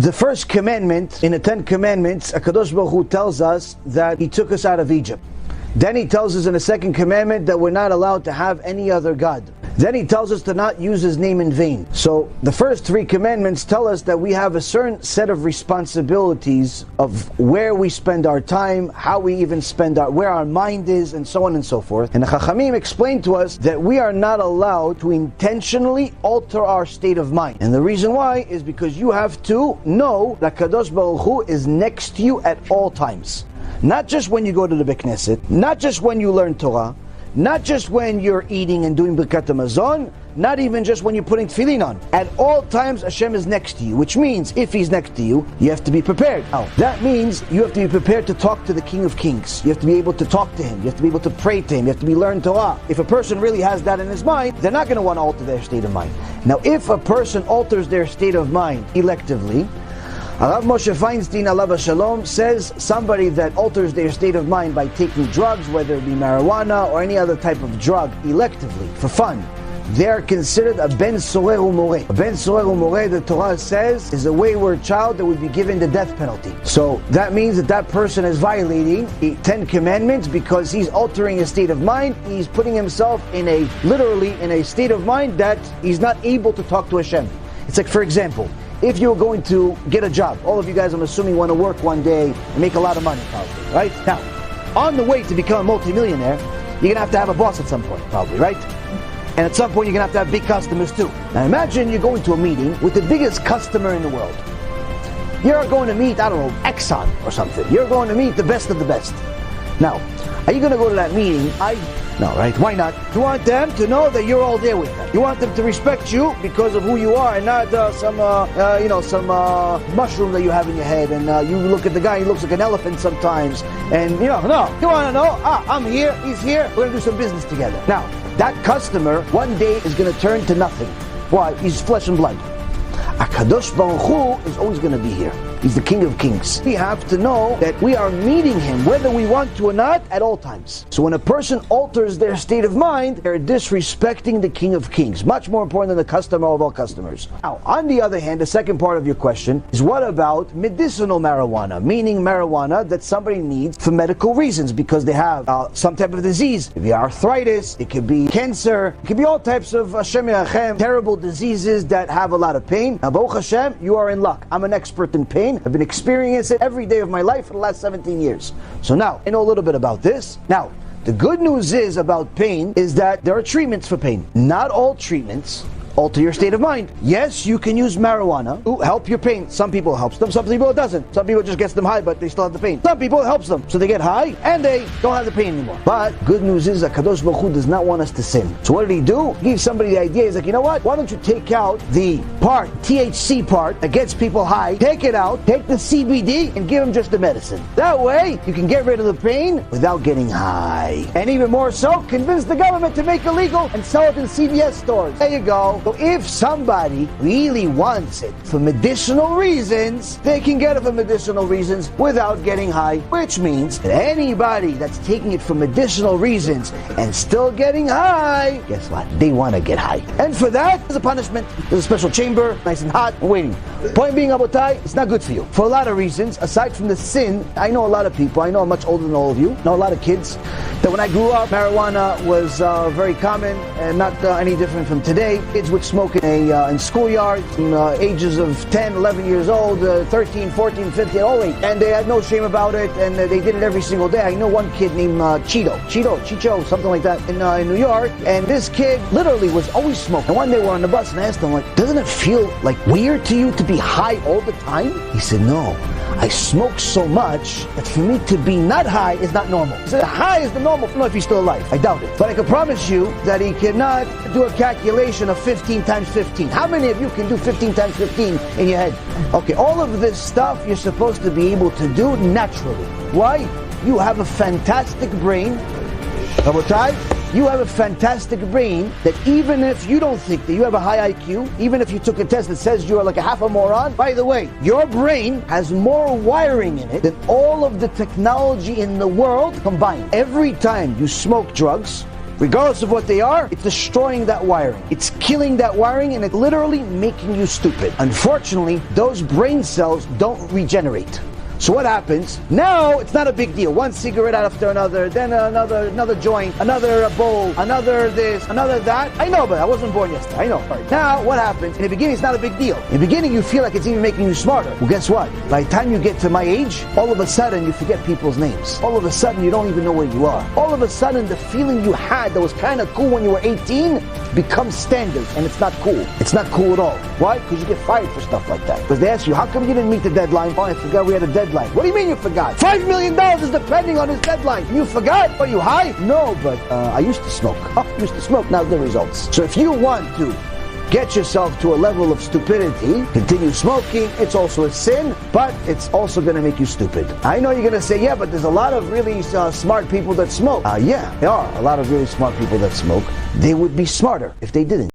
The first commandment in the 10 commandments, HaKadosh Baruch Hu tells us that He took us out of Egypt. Then He tells us in the second commandment that we're not allowed to have any other God. Then He tells us to not use His name in vain. So the first 3 commandments tell us that we have a certain set of responsibilities of where we spend our time, how we even spend where our mind is, and so on and so forth. And the Chachamim explained to us that we are not allowed to intentionally alter our state of mind. And the reason why is because you have to know that Kadosh Baruch Hu is next to you at all times. Not just when you go to the Beit Knesset, not just when you learn Torah, not just when you're eating and doing Birkat HaMazon, not even just when you're putting tefillin on. At all times Hashem is next to you, which means if He's next to you, you have to be prepared. Now, that means you have to be prepared to talk to the King of Kings. You have to be able to talk to Him. You have to be able to pray to Him. You have to be learn Torah. If a person really has that in his mind, they're not going to want to alter their state of mind. Now, if a person alters their state of mind electively, Rav Moshe Feinstein, alav shalom, says somebody that alters their state of mind by taking drugs, whether it be marijuana or any other type of drug, electively, for fun, they're considered a ben sorer umoreh. A ben sorer umoreh, the Torah says, is a wayward child that would be given the death penalty. So that means that that person is violating the 10 commandments because he's altering his state of mind. He's putting himself literally in a state of mind that he's not able to talk to Hashem. It's like, for example, if you're going to get a job, all of you guys, I'm assuming, want to work one day and make a lot of money, probably, right? Now, on the way to become a multimillionaire, you're going to have a boss at some point, probably, right? And at some point, you're going to have big customers too. Now, imagine you're going to a meeting with the biggest customer in the world. You're going to meet, I don't know, Exxon or something. You're going to meet the best of the best. Now, are you going to go to that meeting? No, right? Why not? You want them to know that you're all there with them. You want them to respect you because of who you are, and not some mushroom that you have in your head. And you look at the guy; he looks like an elephant sometimes. And no. You want to know? I'm here. He's here. We're going to do some business together. Now, that customer one day is going to turn to nothing. Why? He's flesh and blood. HaKadosh Baruch Hu is always going to be here. He's the King of Kings. We have to know that we are meeting Him, whether we want to or not, at all times. So when a person alters their state of mind, they're disrespecting the King of Kings. Much more important than the customer of all customers. Now, on the other hand, the second part of your question is, what about medicinal marijuana? Meaning marijuana that somebody needs for medical reasons, because they have some type of disease. It could be arthritis, it could be cancer, it could be all types of terrible diseases that have a lot of pain. Now, Baruch Hashem, you are in luck. I'm an expert in pain. I've been experiencing it every day of my life for the last 17 years. So now, I know a little bit about this. Now, the good news is about pain is that there are treatments for pain. Not all treatments alter your state of mind. Yes, you can use marijuana to help your pain. Some people it helps them, some people it doesn't. Some people it just gets them high, but they still have the pain. Some people it helps them, so they get high and they don't have the pain anymore. But good news is that Kadosh Baruch Hu does not want us to sin. So what did He do? He gave somebody the idea. He's like, you know what? Why don't you take out the THC part that gets people high, take it out, take the CBD and give them just the medicine. That way, you can get rid of the pain without getting high. And even more so, convince the government to make it legal and sell it in CVS stores. There you go. So if somebody really wants it for medicinal reasons, they can get it for medicinal reasons without getting high, which means that anybody that's taking it for medicinal reasons and still getting high, guess what? They want to get high. And for that, there's a punishment. There's a special chamber, nice and hot, and waiting. Point being, Abotai, it's not good for you. For a lot of reasons, aside from the sin, I know a lot of people, I know I'm much older than all of you, know a lot of kids, that when I grew up, marijuana was very common and not any different from today. Kids would smoke in schoolyards, in ages of 10, 11 years old, 13, 14, 15, all age. And they had no shame about it, and they did it every single day. I know one kid named Chicho, something like that, in New York, and this kid literally was always smoking. And one day we're on the bus, and I asked him, like, doesn't it feel like weird to you to be high all the time? He said, no. I smoke so much that for me to be not high is not normal. He said, high is the normal. I don't know if he's still alive. I doubt it. But I can promise you that he cannot do a calculation of 15 times 15. How many of you can do 15 times 15 in your head? Okay, all of this stuff you're supposed to be able to do naturally. Why? You have a fantastic brain. Rabotai, you have a fantastic brain that even if you don't think that you have a high IQ, even if you took a test that says you're like a half a moron, by the way, your brain has more wiring in it than all of the technology in the world combined. Every time you smoke drugs, regardless of what they are, it's destroying that wiring. It's killing that wiring, and it's literally making you stupid. Unfortunately, those brain cells don't regenerate. So what happens? Now it's not a big deal. One cigarette after another, then another joint, another bowl, another this, another that. I know, but I wasn't born yesterday. I know. Right. Now what happens? In the beginning, it's not a big deal. In the beginning, you feel like it's even making you smarter. Well, guess what? By the time you get to my age, all of a sudden you forget people's names. All of a sudden you don't even know where you are. All of a sudden the feeling you had that was kind of cool when you were 18 becomes standard, and it's not cool. It's not cool at all. Why? Because you get fired for stuff like that. Because they ask you, how come you didn't meet the deadline? Oh, I forgot we had a deadline. What do you mean you forgot? $5 million is depending on his deadline. You forgot? Are you high? No, but I used to smoke. Oh, I used to smoke. Now the results. So if you want to get yourself to a level of stupidity, continue smoking. It's also a sin, but it's also going to make you stupid. I know you're going to say, yeah, but there's a lot of really smart people that smoke. Yeah, there are a lot of really smart people that smoke. They would be smarter if they didn't.